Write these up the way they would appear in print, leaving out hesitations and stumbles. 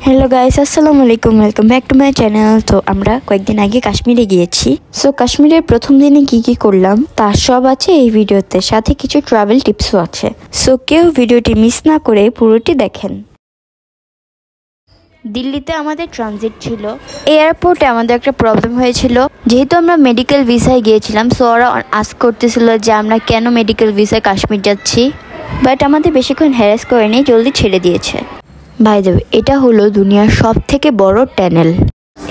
Hello guys, আসসালামু আলাইকুম, welcome back to my channel. তো আমরা কয়েকদিন আগে কাশ্মীরে গিয়েছি। সো কাশ্মীরের প্রথম দিনে কি করলাম তা সব আছে এই ভিডিওতে, সাথে কিছু ট্রাভেল টিপসও আছে। সো কেউ ভিডিওটি মিস না করে পুরোটি দেখেন। দিল্লিতে আমাদের ট্রানজিট ছিল। এয়ারপোর্টে আমাদের একটা প্রবলেম হয়েছিল, যেহেতু আমরা মেডিকেল ভিসায় গিয়েছিলাম। সো ওরা আস্ক করতেছিল যে আমরা কেন মেডিকেল ভিসায় কাশ্মীর যাচ্ছি, বাট আমাদের বেশিক্ষণ হ্যারাস করেনি, জলদি ছেড়ে দিয়েছে। বাই দ্য ওয়ে, এটা হলো দুনিয়ার সব থেকে বড় টানেল।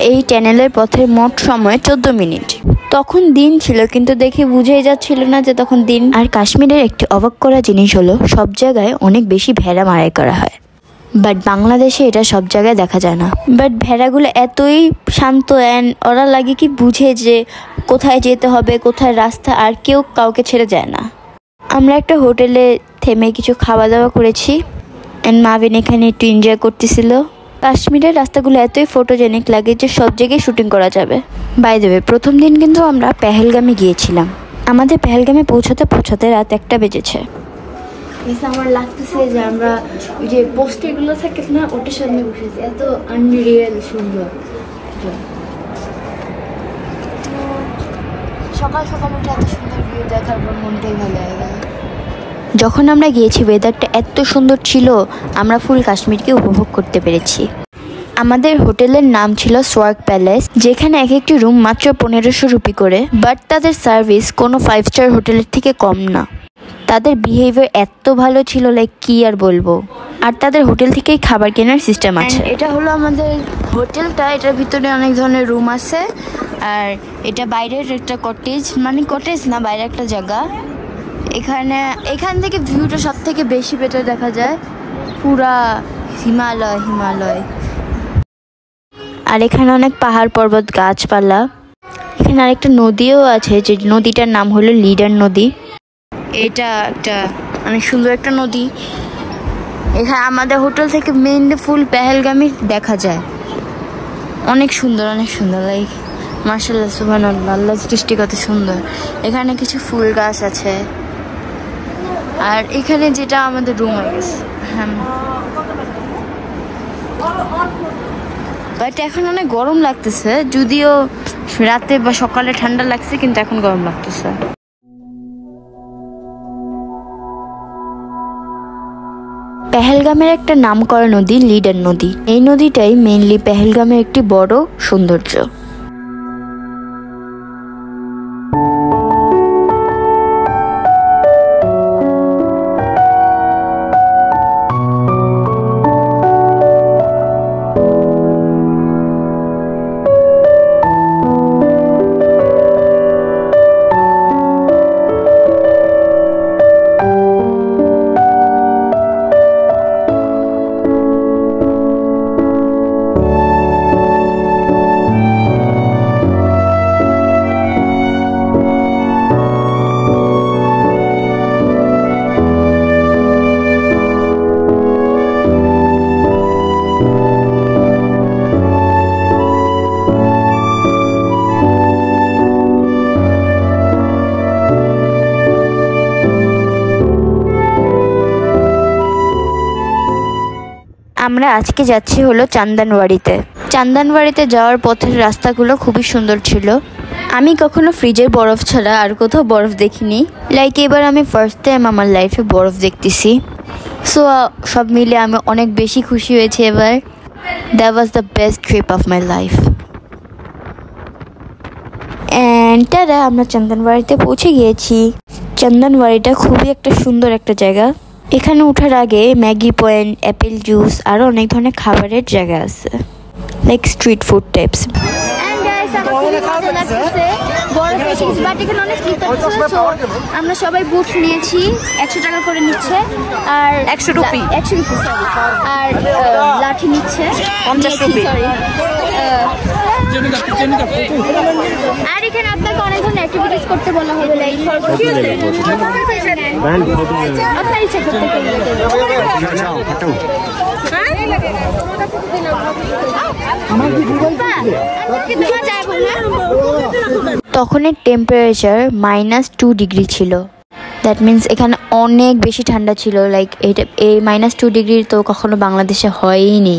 এই টানেলের পথের মোট সময় 14 মিনিট। তখন দিন ছিল, কিন্তু দেখে বুঝেই যাচ্ছিল না যে তখন দিন। আর কাশ্মীরের একটি অবাক করা জিনিস হলো, সব জায়গায় অনেক বেশি ভেড়া মারাই করা হয়, বাট বাংলাদেশে এটা সব জায়গায় দেখা যায় না। বাট ভেড়াগুলো এতই শান্ত অ্যান্ড ওরা লাগে কি বুঝে যে কোথায় যেতে হবে, কোথায় রাস্তা, আর কেউ কাউকে ছেড়ে যায় না। আমরা একটা হোটেলে থেমে কিছু খাওয়া দাওয়া করেছি অ্যান্ড মাবিন এখানে একটু এনজয় করতেছিল। কাশ্মীরের রাস্তাগুলো এতই ফটোজেনিক লাগে যে সব জায়গায় শুটিং করা যাবে। বাই দ্য ওয়ে, প্রথম দিন কিন্তু আমরা পেহেলগামে গিয়েছিলাম। আমাদের পেহেলগামে পৌঁছাতে রাত 1টা বেজেছে। আমার লাগতেছে যে আমরা ওই যে পোস্টারগুলো থাকে না, ওটার সামনে বসেছি। এত আনরিয়েল সুন্দর। সকাল সকাল উঠে এত সুন্দর ভিউ দেখার পর মনটাই ভালো হয়ে গেল। যখন আমরা গিয়েছি ওয়েদারটা এত সুন্দর ছিল, আমরা ফুল কাশ্মীরকে উপভোগ করতে পেরেছি। আমাদের হোটেলের নাম ছিল সোয়ার্গ প্যালেস, যেখানে এক একটি রুম মাত্র 1500 রুপি করে। বাট তাদের সার্ভিস কোনো 5 স্টার হোটেলের থেকে কম না। তাদের বিহেভিয়ার এত ভালো ছিল, লাইক কি আর বলবো। আর তাদের হোটেল থেকেই খাবার কেনার সিস্টেম আছে। এটা হলো আমাদের হোটেলটা, এটার ভিতরে অনেক ধরনের রুম আছে। আর এটা বাইরের একটা কটেজ, মানে কটেজ না, বাইরে একটা জায়গা। এখান থেকে ভিউটা সব থেকে বেশি বেটার দেখা যায়, পুরা হিমালয়। আর এখানে অনেক পাহাড় পর্বত, গাছপালা। এখানে আরেকটা নদীও আছে, যে নদীটার নাম হলো লিডার নদী। এটা একটা অনেক সুন্দর একটা নদী। এখানে আমাদের হোটেল থেকে মেইনলি ফুল পেহেলগামই দেখা যায়। অনেক সুন্দর লাইক মাশাআল্লাহ, সুবহানাল্লাহ, আল্লাহর সৃষ্টি কত সুন্দর। এখানে কিছু ফুল গাছ আছে। আর এখানে যেটা আমাদের রুম হয়ে গেছে, হ্যাঁ। বাট এখন অনেক গরম লাগতেছে, যদিও রাতে বা সকালে ঠান্ডা লাগছে, কিন্তু এখন গরম লাগতেছে। পেহেলগামের একটা নামকরা নদী লিডার নদী। এই নদীটাই মেইনলি পেহেলগামের একটি বড় সৌন্দর্য। আমরা আজকে যাচ্ছি হলো চান্দানওয়াড়িতে। চান্দানওয়াড়িতে যাওয়ার পথের রাস্তাগুলো খুবই সুন্দর ছিল। আমি কখনো ফ্রিজের বরফ ছাড়া আর কোথাও বরফ দেখিনি। লাইক এবার আমি ফার্স্ট টাইম আমার লাইফে বরফ দেখতেছি। সো সব মিলে আমি অনেক বেশি খুশি হয়েছি এবার। That was the best trip of my life. And তারা আমরা চান্দানওয়াড়িতে পৌঁছে গিয়েছি। চান্দানওয়াড়িটা খুবই একটা সুন্দর একটা জায়গা। এখানে ওঠার আগে ম্যাগি পয়েন্ট, অ্যাপেল জুস, আরও অনেক ধরনের খাবারের জায়গা আছে, লাইক স্ট্রিট ফুড টাইপস। আমরা সবাই বুট নিয়েছি, 100 টাকা করে নিচ্ছে। আর 100 রুপি আর লাঠি নিচ্ছে 50 রুপি। আর এখানে আপনাকে অনেক ধরনের অ্যাক্টিভিটিস করতে বলা হবে, লাইক আপনার ইচ্ছা করতে তখনের টেম্পারেচার -2 ডিগ্রি ছিল। দ্যাট মিন্স এখানে অনেক বেশি ঠান্ডা ছিল। লাইক এই -2 ডিগ্রি তো কখনো বাংলাদেশে হয়ই নি।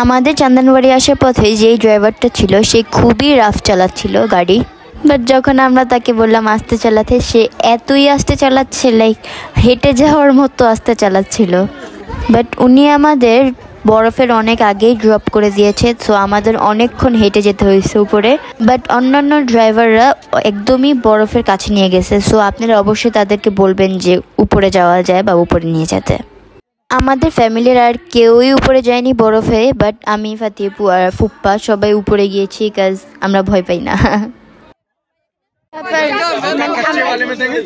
আমাদের চান্দানবাড়ি আসার পথে যেই ড্রাইভারটা ছিল সে খুবই রাফ চালাচ্ছিল গাড়ি। বাট যখন আমরা তাকে বললাম আস্তে চালাতে, সে এতই আস্তে চালাচ্ছে, লাইক হেঁটে যাওয়ার মতো আস্তে চালাচ্ছিল। বাট উনি আমাদের বরফের অনেক আগেই ড্রপ করে দিয়েছে, সো আমাদের অনেকক্ষণ হেঁটে যেতে হয়েছে উপরে। বাট অন্যান্য ড্রাইভাররা একদমই বরফের কাছে নিয়ে গেছে, সো আপনারা অবশ্যই তাদেরকে বলবেন যে উপরে যাওয়া যায় বা উপরে নিয়ে যেতে। আমাদের ফ্যামিলির আর কেউই উপরে যায়নি বরফে, বাট আমি, ফাতিপু আর ফুপ্পা সবাই উপরে গিয়েছি, কাজ আমরা ভয় পাই না। कच्चे वाले में देंगे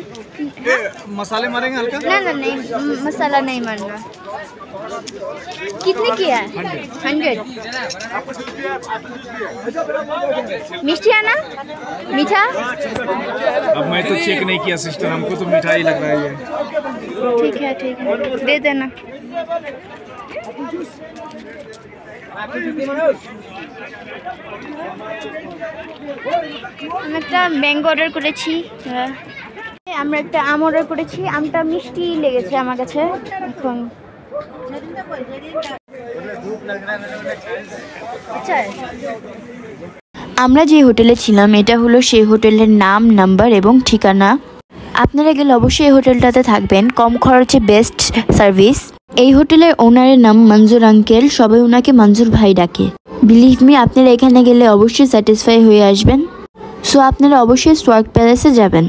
मसाले मारेंगे हल्का ना ना नहीं, मसाला नहीं मारना। कितने किया है? 100। मिष्टी है ना, मीठा? अब मैं तो चेक नहीं किया सिस्टर, हमको तो मीठा ही लग रहा है ये। ठीक है दे देना। আমি একটা ম্যাঙ্গো অর্ডার করেছি, আমরা একটা আম অর্ডার করেছি। আমটা মিষ্টি লেগেছে আমার কাছে। এখন আমরা যে হোটেলে ছিলাম এটা হলো সেই হোটেলের নাম, নাম্বার এবং ঠিকানা। আপনারা গেলে অবশ্যই এই হোটেলটাতে থাকবেন, কম খরচে বেস্ট সার্ভিস। এই হোটেলের ওনারের নাম মঞ্জুর আঙ্কেল, সবাই ওনাকে মঞ্জুর ভাই ডাকে। বিলিভ মি, আপনারা এখানে গেলে অবশ্যই স্যাটিসফাই হয়ে আসবেন। সো আপনারা অবশ্যই স্ওয়ার্গ প্যালেসে যাবেন।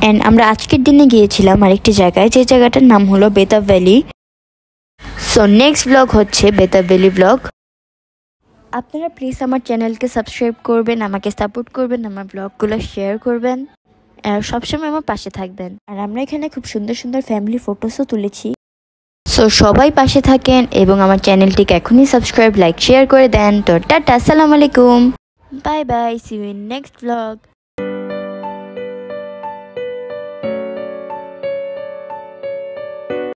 অ্যান্ড আমরা আজকের দিনে গিয়েছিলাম আরেকটি জায়গায়, যে জায়গাটার নাম হলো Betaab valley. So next blog হচ্ছে বেতাব ভ্যালি ব্লগ। আপনারা প্লিজ আমার চ্যানেলকে সাবস্ক্রাইব করবেন, আমাকে সাপোর্ট করবেন, আমার ব্লগগুলো শেয়ার করবেন, আর সবসময় আমার পাশে থাকবেন। আর আমরা এখানে খুব সুন্দর সুন্দর ফ্যামিলি ফটোসও তুলেছি। সো সবাই পাশে থাকেন এবং আমার চ্যানেলটিকে এখনই সাবস্ক্রাইব, লাইক, শেয়ার করে দেন। তো টাটা, আসসালামু আলাইকুম, bye bye, see you in next blog.